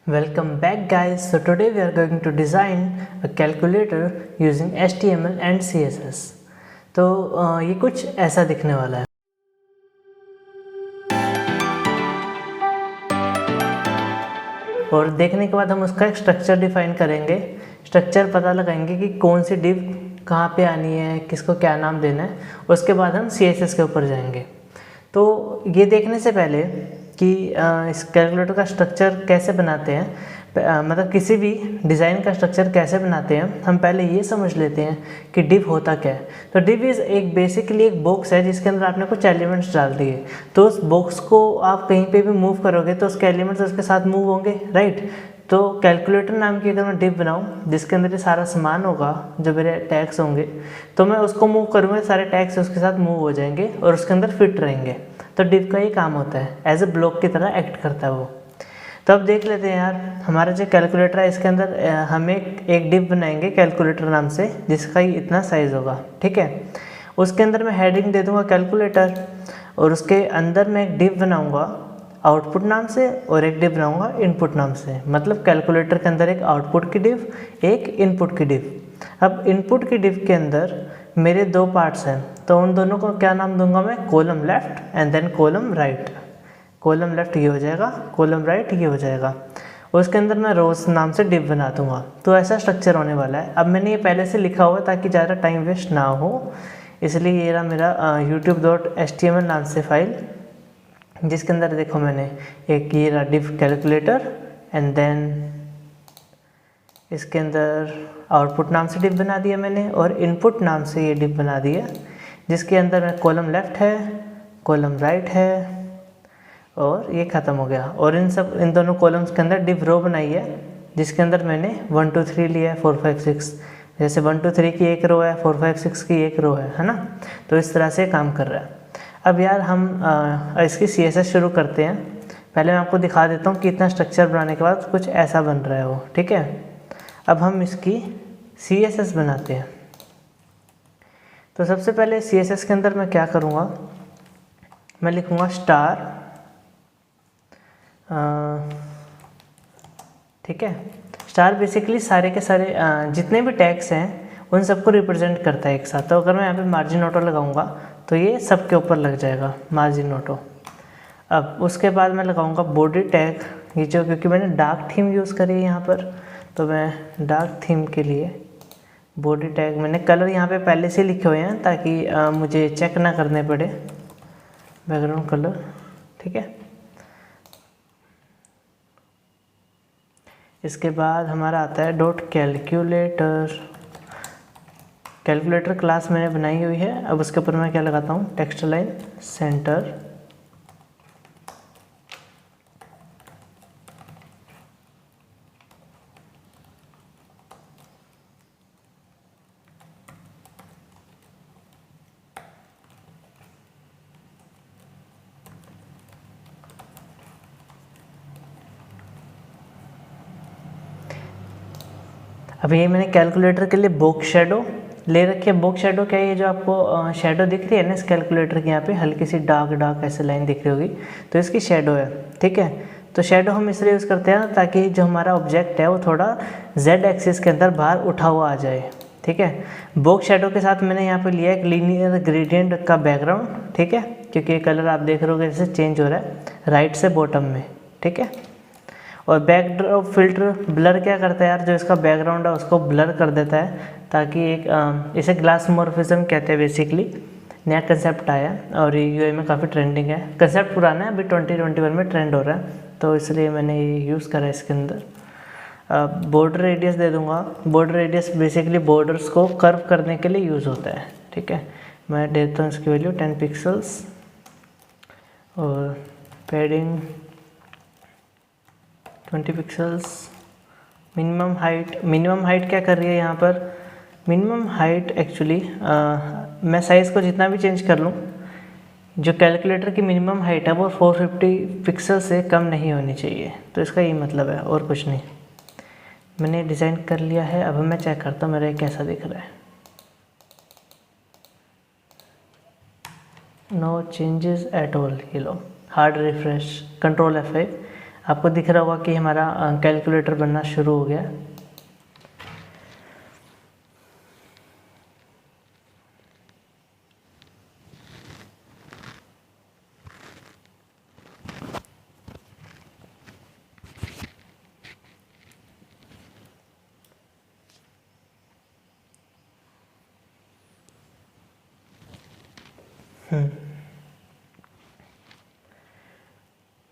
Welcome back guys. So today we are going to design a calculator using HTML and CSS. तो ये कुछ ऐसा दिखने वाला है और देखने के बाद हम उसका एक स्ट्रक्चर डिफाइन करेंगे। स्ट्रक्चर पता लगाएंगे कि कौन सी डिव कहाँ पे आनी है, किसको क्या नाम देना है। उसके बाद हम CSS के ऊपर जाएंगे। तो ये देखने से पहले कि इस कैलकुलेटर का स्ट्रक्चर कैसे बनाते हैं, मतलब किसी भी डिज़ाइन का स्ट्रक्चर कैसे बनाते हैं, हम पहले ये समझ लेते हैं कि डिव होता क्या है। तो डिव इज़ एक बेसिकली एक बॉक्स है जिसके अंदर आपने कुछ एलिमेंट्स डाल दिए। तो उस बॉक्स को आप कहीं पे भी मूव करोगे तो उसके एलिमेंट्स उसके साथ मूव होंगे, राइट। तो कैलकुलेटर नाम की अगर मैं डिव बनाऊँ जिसके अंदर ये सारा सामान होगा, जो मेरे टैग्स होंगे, तो मैं उसको मूव करूँगा, सारे टैग्स उसके साथ मूव हो जाएंगे और उसके अंदर फिट रहेंगे। तो डिव का ये काम होता है, एज ए ब्लॉक की तरह एक्ट करता है वो। तो अब देख लेते हैं यार, हमारा जो कैलकुलेटर है इसके अंदर हम एक डिव बनाएंगे कैलकुलेटर नाम से, जिसका ही इतना साइज़ होगा, ठीक है। उसके अंदर मैं हेडिंग दे दूंगा कैलकुलेटर और उसके अंदर मैं एक डिव बनाऊंगा आउटपुट नाम से और एक डिव बनाऊंगा इनपुट नाम से। मतलब कैलकुलेटर के अंदर एक आउटपुट की डिव, एक इनपुट की डिव। अब इनपुट की डिव के अंदर मेरे दो पार्ट्स हैं, तो उन दोनों को क्या नाम दूंगा मैं, column left and then column right. Column left ये हो जाएगा, कॉलम राइट ये हो जाएगा। उसके अंदर मैं रोज नाम से डिव बना दूंगा। तो ऐसा स्ट्रक्चर होने वाला है। अब मैंने ये पहले से लिखा हुआ है ताकि ज़्यादा टाइम वेस्ट ना हो, इसलिए ये रहा मेरा youtube.html नाम से फाइल, जिसके अंदर देखो मैंने एक ये रहा डिव कैलकुलेटर एंड देन इसके अंदर आउटपुट नाम से डिव बना दिया मैंने और इनपुट नाम से ये डिव बना दिया, जिसके अंदर कॉलम लेफ्ट है, कॉलम राइट है और ये ख़त्म हो गया। और इन दोनों कॉलम्स के अंदर डिव रो बनाई है, जिसके अंदर मैंने 1 2 3 लिया है, 4 5 6। जैसे 1 2 3 की एक रो है, 4 5 6 की एक रो है ना। तो इस तरह से काम कर रहा है। अब यार हम इसकी CSS शुरू करते हैं। पहले मैं आपको दिखा देता हूँ कि इतना स्ट्रक्चर बनाने के बाद कुछ ऐसा बन रहा है वो, ठीक है। अब हम इसकी CSS बनाते हैं। तो सबसे पहले CSS के अंदर मैं क्या करूँगा, मैं लिखूँगा स्टार, ठीक है। स्टार बेसिकली सारे के सारे जितने भी टैग्स हैं उन सबको रिप्रेजेंट करता है एक साथ। तो अगर मैं यहाँ पे मार्जिन ऑटो लगाऊंगा तो ये सब के ऊपर लग जाएगा मार्जिन ऑटो। अब उसके बाद मैं लगाऊंगा बॉडी टैग, ये जो क्योंकि मैंने डार्क थीम यूज़ करी है यहाँ पर, तो मैं डार्क थीम के लिए बॉडी टैग, मैंने कलर यहाँ पे पहले से लिखे हुए हैं ताकि मुझे चेक ना करने पड़े बैकग्राउंड कलर, ठीक है। इसके बाद हमारा आता है डॉट कैलकुलेटर। कैलकुलेटर क्लास मैंने बनाई हुई है। अब उसके ऊपर मैं क्या लगाता हूँ, टेक्स्ट लाइन सेंटर, अब ये मैंने कैलकुलेटर के लिए बॉक्स शेडो ले रखी है। बॉक्स शेडो क्या है, ये जो आपको शेडो दिख रही है ना इस कैलकुलेटर की, यहाँ पे हल्की सी डार्क ऐसे लाइन दिख रही होगी, तो इसकी शेडो है, ठीक है। तो शेडो हम इसलिए यूज़ करते हैं ताकि जो हमारा ऑब्जेक्ट है वो थोड़ा Z एक्सिस के अंदर बाहर उठा हुआ आ जाए, ठीक है। बॉक्स शेडो के साथ मैंने यहाँ पे लिया एक लीनियर ग्रेडियंट का बैकग्राउंड, ठीक है, क्योंकि ये कलर आप देख रहे हो जैसे चेंज हो रहा है राइट से बॉटम में, ठीक है। और बैकड्रॉप फिल्टर ब्लर क्या करता है यार, जो इसका बैकग्राउंड है उसको ब्लर कर देता है ताकि एक इसे ग्लास मॉर्फिज्म कहते हैं। बेसिकली नया कंसेप्ट आया और ये UI में काफ़ी ट्रेंडिंग है। कंसेप्ट पुराना है, अभी 2021 में ट्रेंड हो रहा है, तो इसलिए मैंने ये यूज़ करा है इसके अंदर। बॉर्डर रेडियस दे दूंगा। बॉर्डर रेडियस बेसिकली बॉर्डर्स को कर्व करने के लिए यूज़ होता है, ठीक है। मैं देता हूँ इसकी वैल्यू 10 पिक्सल्स और पैडिंग 20 पिक्सल्स। मिनिमम हाइट क्या कर रही है यहाँ पर, मिनिमम हाइट एक्चुअली मैं साइज़ को जितना भी चेंज कर लूँ, जो कैलकुलेटर की मिनिमम हाइट है वो 450 पिक्सल से कम नहीं होनी चाहिए। तो इसका ये मतलब है और कुछ नहीं। मैंने डिज़ाइन कर लिया है। अब मैं चेक करता हूँ मेरा कैसा दिख रहा है। नो चेंजेस एट ऑल, ये लो, हार्ड रिफ्रेश, कंट्रोल F5। आपको दिख रहा होगा कि हमारा कैलकुलेटर बनना शुरू हो गया।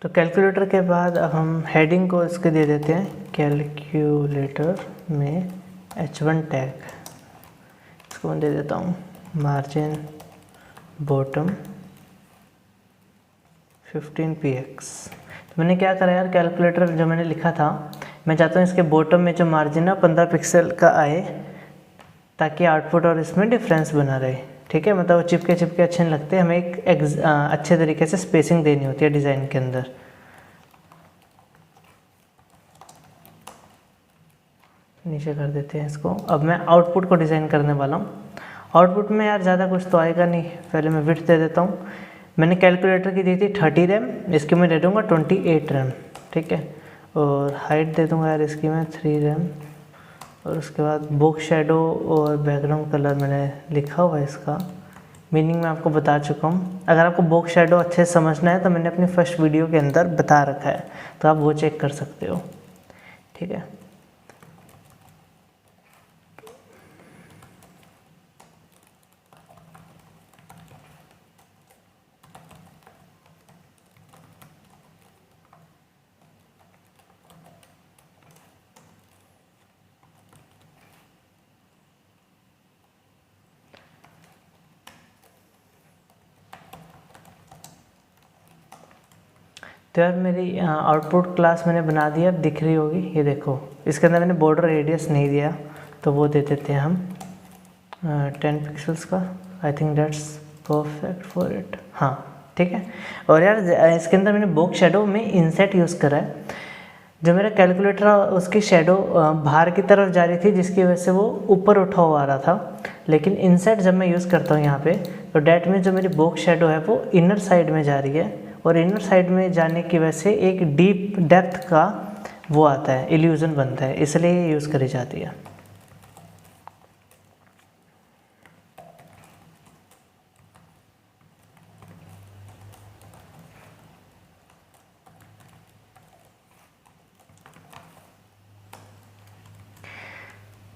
तो कैलकुलेटर के बाद अब हम हेडिंग को इसके दे देते हैं कैलकुलेटर में H1 टैग, इसको मैं दे देता हूँ मार्जिन बॉटम 15px। तो मैंने क्या करा यार, कैलकुलेटर जो मैंने लिखा था मैं चाहता हूँ इसके बॉटम में जो मार्जिन है 15 पिक्सल का आए, ताकि आउटपुट और इसमें डिफरेंस बना रहे। ठीक है, मतलब वो चिपके चिपके अच्छे नहीं लगते, हमें एक अच्छे तरीके से स्पेसिंग देनी होती है डिज़ाइन के अंदर। नीचे कर देते हैं इसको। अब मैं आउटपुट को डिज़ाइन करने वाला हूँ। आउटपुट में यार ज़्यादा कुछ तो आएगा नहीं, पहले मैं विड्थ दे देता हूँ। मैंने कैलकुलेटर की दी थी 30 रैम, इसकी मैं दे दूँगा 28 रैम। ठीक है, और हाइट दे दूँगा यार इसकी मैं 3 रैम। और उसके बाद बुक शेडो और बैकग्राउंड कलर मैंने लिखा हुआ है, इसका मीनिंग मैं आपको बता चुका हूँ। अगर आपको बुक शेडो अच्छे से समझना है तो मैंने अपनी फर्स्ट वीडियो के अंदर बता रखा है, तो आप वो चेक कर सकते हो। ठीक है, तो यार मेरी आउटपुट क्लास मैंने बना दिया, अब दिख रही होगी, ये देखो। इसके अंदर मैंने बॉर्डर रेडियस नहीं दिया, तो वो दे देते हैं हम 10 पिक्सल्स का। आई think that's perfect for it. हाँ ठीक है। और यार इसके अंदर मैंने बॉक्स शेडो में इनसेट यूज़ करा है। जो मेरा कैलकुलेटर उसकी शेडो बाहर की तरफ जा रही थी, जिसकी वजह से वो ऊपर उठा हुआ आ रहा था। लेकिन इनसेट जब मैं यूज़ करता हूँ यहाँ पे, तो डैट में जो मेरी बॉक्स शेडो है वो इनर साइड में जा रही है, और इनर साइड में जाने की वजह से एक डीप डेप्थ का वो आता है, इल्यूज़न बनता है, इसलिए ये यूज़ करी जाती है।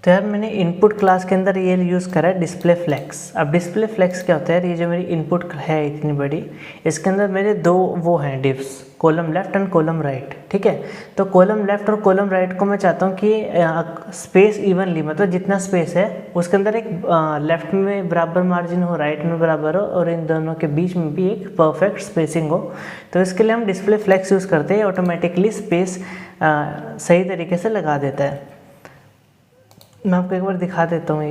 तो यार मैंने इनपुट क्लास के अंदर ये यूज़ करा है डिस्प्ले फ्लेक्स। अब डिस्प्ले फ्लेक्स क्या होता है, ये जो मेरी इनपुट है इतनी बड़ी, इसके अंदर मेरे दो वो हैं divs, column left and column right. ठीक है, तो कॉलम लेफ्ट और कॉलम राइट को मैं चाहता हूँ कि स्पेस इवनली, मतलब जितना स्पेस है उसके अंदर एक लेफ्ट में बराबर मार्जिन हो, राइट में बराबर हो, और इन दोनों के बीच में भी एक परफेक्ट स्पेसिंग हो। तो इसके लिए हम डिस्प्ले फ्लेक्स यूज़ करते हैं, ऑटोमेटिकली स्पेस सही तरीके से लगा देता है। मैं आपको एक बार दिखा देता हूँ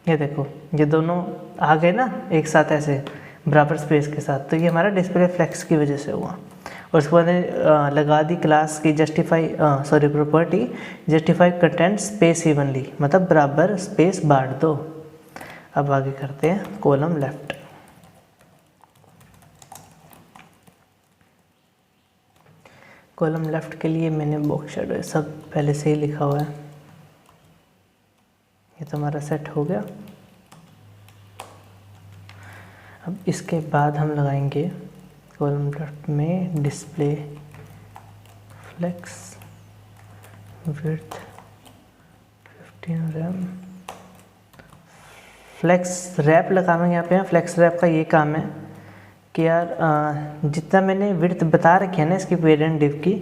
ये देखो, ये दोनों आ गए ना एक साथ ऐसे बराबर स्पेस के साथ, तो ये हमारा डिस्प्ले फ्लेक्स की वजह से हुआ। और उसके बाद लगा दी क्लास की property justify content space evenly, मतलब बराबर स्पेस बांट दो। अब आगे करते हैं कॉलम लेफ्ट। कॉलम लेफ्ट के लिए मैंने बॉक्स शेडो सब पहले से ही लिखा हुआ है। ये तो हमारा सेट हो गया। अब इसके बाद हम लगाएंगे कॉलम लेफ्ट में display flex width 15 rem. Flex wrap लगाएंगे यहाँ पे। फ्लेक्स रैप का ये काम है कि यार जितना मैंने विड्थ बता रखी है ना इसकी पेरेंट डिव की,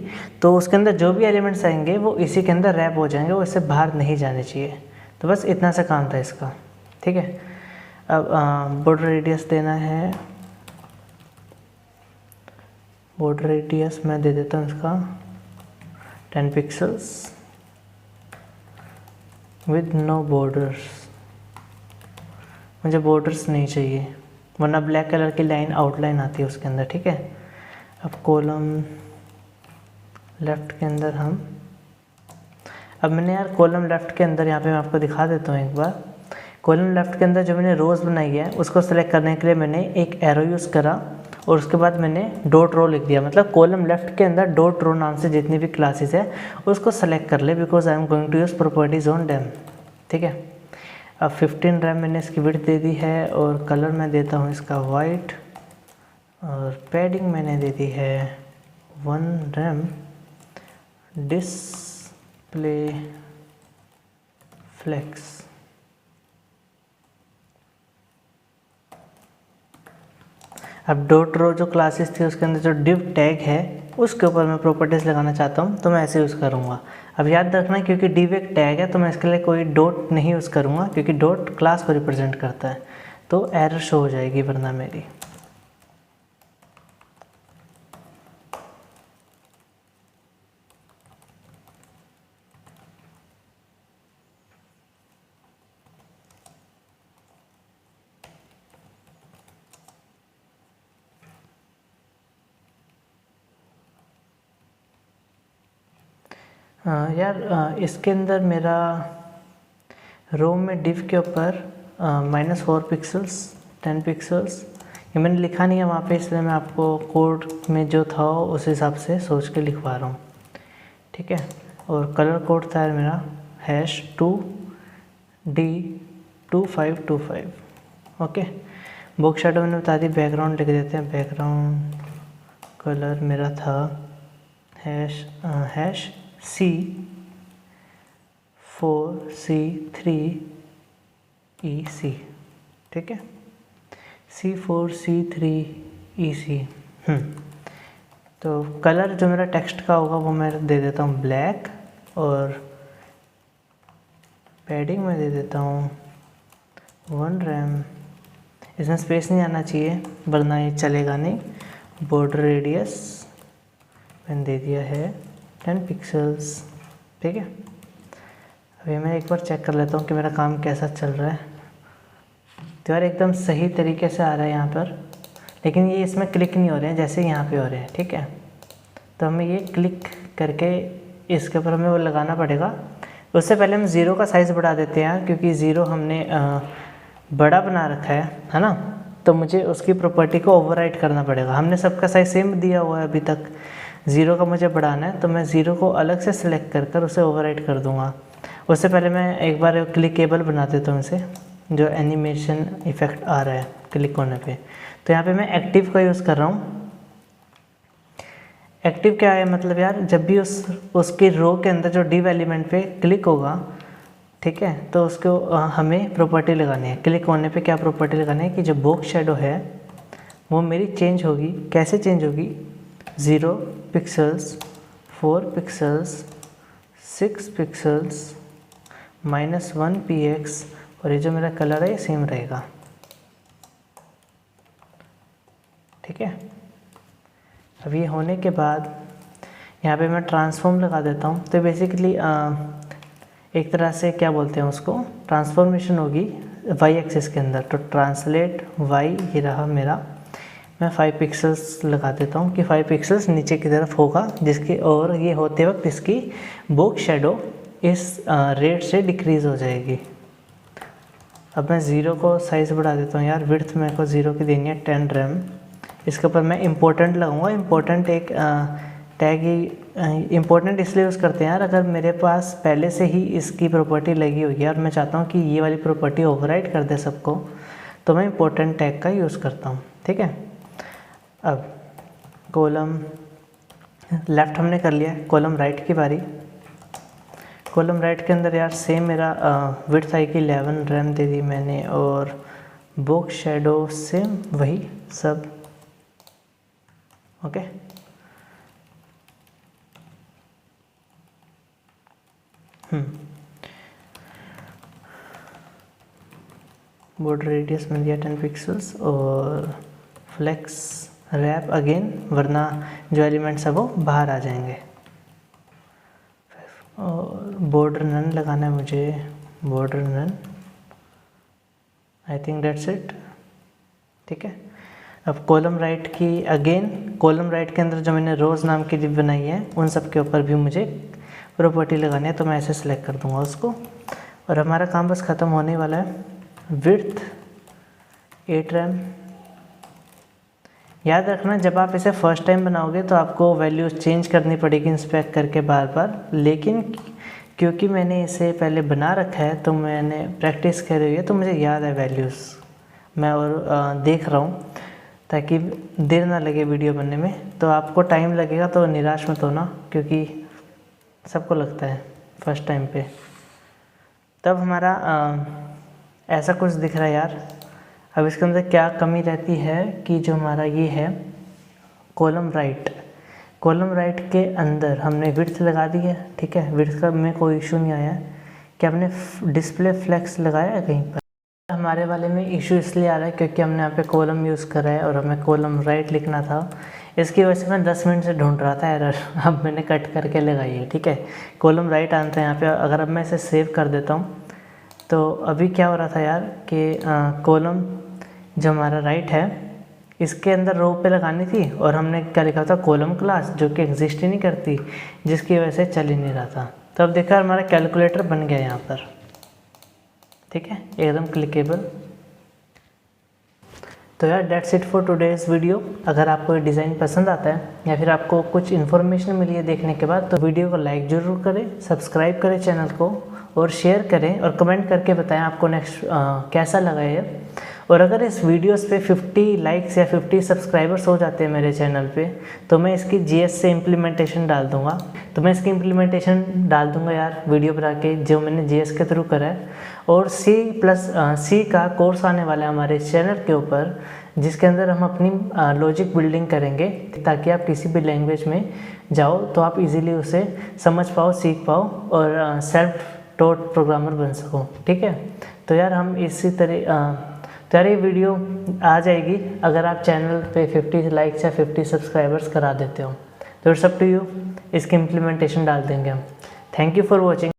तो उसके अंदर जो भी एलिमेंट्स आएंगे वो इसी के अंदर रैप हो जाएंगे, वो इससे बाहर नहीं जाने चाहिए। तो बस इतना सा काम था इसका। ठीक है, अब बॉर्डर रेडियस देना है। बॉर्डर रेडियस मैं दे देता हूँ इसका 10 पिक्सल्स विद नो बॉर्डर्स। मुझे बॉर्डर्स नहीं चाहिए, वरना ब्लैक कलर की लाइन आउटलाइन आती है उसके अंदर। ठीक है, अब कॉलम लेफ्ट के अंदर अब मैंने यार कॉलम लेफ्ट के अंदर यहाँ पे मैं आपको दिखा देता हूँ एक बार। कॉलम लेफ्ट के अंदर जो मैंने रोज़ बनाई है उसको सेलेक्ट करने के लिए मैंने एक एरो यूज़ करा, और उसके बाद मैंने डॉट रो लिख दिया, मतलब कॉलम लेफ्ट के अंदर डॉट रो नाम से जितनी भी क्लासेस है उसको सेलेक्ट कर ले, because I am going to use properties on them. ठीक है, अब 15 रैम मैंने इसकी विड्थ दे दी है और कलर मैं देता हूँ इसका वाइट, और पैडिंग मैंने दे दी है 1 रैम, डिस्प्ले फ्लेक्स। अब डॉट रो जो क्लासेस थी उसके अंदर जो डिव टैग है उसके ऊपर मैं प्रॉपर्टीज़ लगाना चाहता हूँ, तो मैं ऐसे यूज़ करूँगा। अब याद रखना क्योंकि डिव एक टैग है तो मैं इसके लिए कोई डॉट नहीं यूज़ करूँगा, क्योंकि डॉट क्लास को रिप्रेजेंट करता है, तो एरर शो हो जाएगी वरना मेरी। यार इसके अंदर मेरा रो में डिव के ऊपर -4 पिक्सल्स 10 पिक्सल्स ये मैंने लिखा नहीं है वहाँ पे, इसलिए मैं आपको कोड में जो था उस हिसाब से सोच के लिखवा रहा हूँ। ठीक है, और कलर कोड था मेरा #2D2525। ओके, बॉक्स शैडो मैंने बता दी, बैकग्राउंड लिख देते हैं, बैकग्राउंड कलर मेरा था C4C3EC। ठीक है, C4C3EC। तो कलर जो मेरा टेक्स्ट का होगा वो मैं दे देता हूँ ब्लैक, और पैडिंग में दे देता हूँ 1 रैम, इसमें स्पेस नहीं आना चाहिए वरना ये चलेगा नहीं। बॉर्डर रेडियस मैंने दे दिया है 10 पिक्सल्स। ठीक है, अभी मैं एक बार चेक कर लेता हूँ कि मेरा काम कैसा चल रहा है। तो यार एकदम सही तरीके से आ रहा है यहाँ पर, लेकिन ये इसमें क्लिक नहीं हो रहे हैं जैसे यहाँ पे हो रहे हैं। ठीक है, तो हमें ये क्लिक करके इसके ऊपर हमें वो लगाना पड़ेगा। उससे पहले हम 0 का साइज़ बढ़ा देते हैं, क्योंकि 0 हमने बड़ा बना रखा है ना, तो मुझे उसकी प्रॉपर्टी को ओवरराइट करना पड़ेगा। हमने सबका साइज सेम दिया हुआ है अभी तक, 0 का मुझे बढ़ाना है तो मैं 0 को अलग से सिलेक्ट कर उसे ओवरराइट कर दूंगा। उससे पहले मैं एक बार क्लिकेबल बना देता हूँ इसे, जो एनिमेशन इफेक्ट आ रहा है क्लिक होने पे। तो यहाँ पे मैं एक्टिव का यूज़ कर रहा हूँ। एक्टिव क्या है मतलब यार, जब भी उसकी रो के अंदर जो डिव एलिमेंट पे क्लिक होगा, ठीक है, तो उसको हमें प्रॉपर्टी लगानी है। क्लिक होने पे क्या प्रॉपर्टी लगानी है कि जो बॉक्स शैडो है वो मेरी चेंज होगी। कैसे चेंज होगी? 0 पिक्सल्स, 4 पिक्सल्स, 6 पिक्सल्स, -1 px, और ये जो मेरा कलर है ये सेम रहेगा। ठीक है, अब ये होने के बाद यहाँ पे मैं ट्रांसफॉर्म लगा देता हूँ। तो बेसिकली एक तरह से क्या बोलते हैं उसको, ट्रांसफॉर्मेशन होगी y एक्सिस के अंदर। तो ट्रांसलेट y, ये रहा मेरा, मैं 5 पिक्सल्स लगा देता हूँ कि 5 पिक्सल्स नीचे की तरफ होगा, जिसकी, और ये होते वक्त इसकी बॉक्स शैडो इस रेट से डिक्रीज़ हो जाएगी। अब मैं 0 को साइज़ बढ़ा देता हूँ यार, विड्थ मेरे को 0 की देनी है 10 रैम। इसके ऊपर मैं इम्पोर्टेंट लगाऊंगा। इम्पोर्टेंट एक टैग ही इम्पोर्टेंट इसलिए यूज़ करते हैं यार, अगर मेरे पास पहले से ही इसकी प्रॉपर्टी लगी हुई है और मैं चाहता हूँ कि ये वाली प्रॉपर्टी ओवरराइड कर दे सबको, तो मैं इम्पोर्टेंट टैग का यूज़ करता हूँ। ठीक है, अब कॉलम लेफ़्ट हमने कर लिया, कॉलम राइट की बारी। कॉलम राइट के अंदर यार सेम मेरा विड्थ आई कि 11 रैम दे दी मैंने, और बॉक्स शैडो सेम वही सब। ओके, बॉर्डर रेडियस में दिया 10 पिक्सल्स, और फ्लेक्स रैप अगेन, वरना जो एलिमेंट्स है वो बाहर आ जाएंगे। और बॉर्डर नन लगाना है मुझे, border none, I think that's it. ठीक है, अब कॉलम राइट की अगेन, कॉलम राइट के अंदर जो मैंने रोज़ नाम की डिव बनाई है उन सब के ऊपर भी मुझे प्रॉपर्टी लगानी है, तो मैं ऐसे सेलेक्ट कर दूंगा उसको, और हमारा काम बस ख़त्म होने वाला है। विड्थ 8 रैम, याद रखना जब आप इसे फर्स्ट टाइम बनाओगे तो आपको वैल्यूज़ चेंज करनी पड़ेगी इंस्पेक्ट करके बार बार, लेकिन क्योंकि मैंने इसे पहले बना रखा है तो मैंने प्रैक्टिस करी हुई है तो मुझे याद है वैल्यूज़, मैं और देख रहा हूँ ताकि देर ना लगे वीडियो बनने में। तो आपको टाइम लगेगा तो निराश मत होना, क्योंकि सबको लगता है फर्स्ट टाइम पे। तब हमारा ऐसा कुछ दिख रहा है यार। अब इसके अंदर क्या कमी रहती है कि जो हमारा ये है कॉलम राइट के अंदर हमने विड्थ लगा दी है, ठीक है, विड्थ का में कोई इशू नहीं आया है। क्या हमने डिस्प्ले फ्लेक्स लगाया है कहीं पर? हमारे वाले में इशू इसलिए आ रहा है क्योंकि हमने यहाँ पे कॉलम यूज़ करा है और हमें कॉलम राइट लिखना था। इसकी वजह से मैं 10 मिनट से ढूंढ रहा था एरर, अब मैंने कट करके लगाई है, ठीक है। कॉलम राइट आता है यहाँ पे। अगर अब मैं इसे सेव कर देता हूँ तो अभी क्या हो रहा था यार कि कॉलम जो हमारा राइट है इसके अंदर रो पे लगानी थी और हमने क्या लिखा था कॉलम क्लास, जो कि एग्जिस्ट ही नहीं करती, जिसकी वजह से चल ही नहीं रहा था। तो अब देखा हमारा कैलकुलेटर बन गया यहाँ पर, ठीक है, एकदम क्लिकेबल। तो यार that's it for today's video. अगर आपको ये डिज़ाइन पसंद आता है या फिर आपको कुछ इन्फॉर्मेशन मिली है देखने के बाद, तो वीडियो को लाइक ज़रूर करें, सब्सक्राइब करें चैनल को और शेयर करें और कमेंट करके बताएं आपको नेक्स्ट कैसा लगा है। और अगर इस वीडियोस पे 50 लाइक्स या 50 सब्सक्राइबर्स हो जाते हैं मेरे चैनल पे, तो मैं इसकी जीएस से इम्प्लीमेंटेशन डाल दूँगा। तो मैं इसकी इम्प्लीमेंटेशन डाल दूँगा यार वीडियो बना के, जो मैंने जीएस के थ्रू करा है। और C का कोर्स आने वाला है हमारे चैनल के ऊपर, जिसके अंदर हम अपनी लॉजिक बिल्डिंग करेंगे, ताकि आप किसी भी लैंग्वेज में जाओ तो आप इजीली उसे समझ पाओ, सीख पाओ और सेल्फ टॉट प्रोग्रामर बन सको, ठीक है। तो यार हम इसी तरह तो यार ये वीडियो आ जाएगी अगर आप चैनल पे 50 लाइक्स या 50 सब्सक्राइबर्स करा देते हो। तो इट्स अप टू यू, इसकी इम्प्लीमेंटेशन डाल देंगे हम। Thank you for watching.